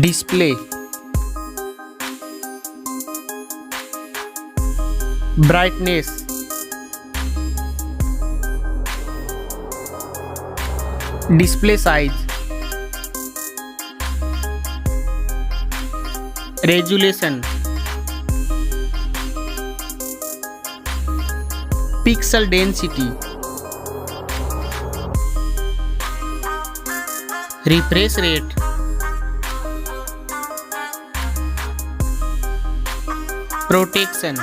display, brightness, display size, resolution, pixel density, refresh rate, protection,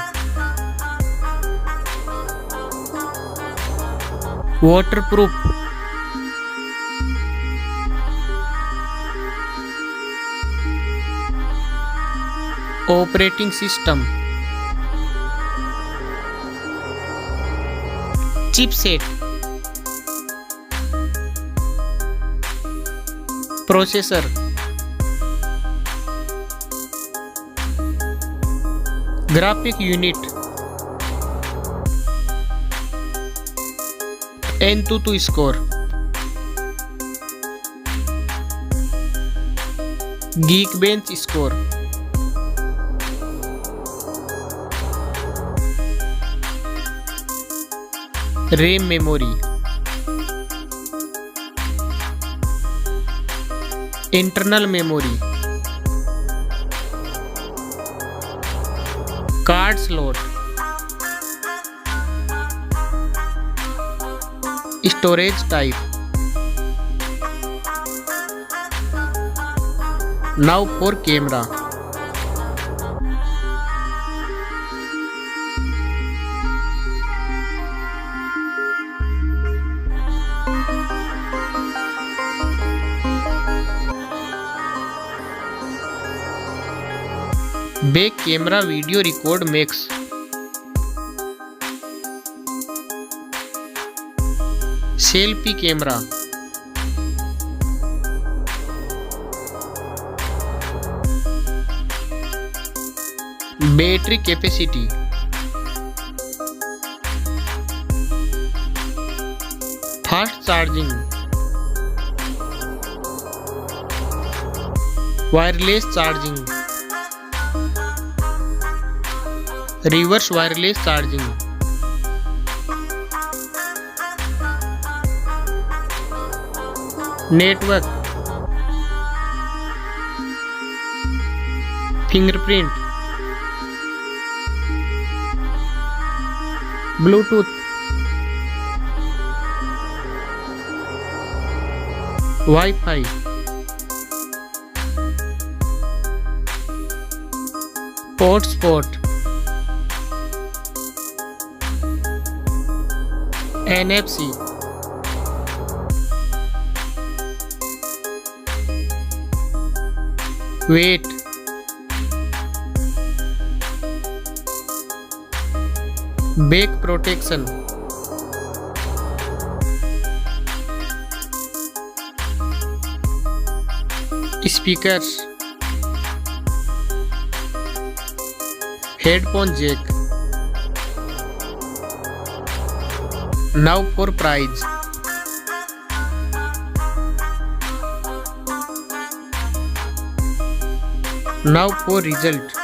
waterproof, operating system, chipset, processor, graphic unit, AnTuTu score, Geekbench score, RAM memory, internal memory, card slot, storage type. Now for camera. Back camera video record makes. Selfie camera, battery capacity, fast charging, wireless charging, reverse wireless charging, network, fingerprint, Bluetooth, Wi-Fi, hotspot, NFC, weight, back protection, speakers, headphone jack. Now for price. Now for result.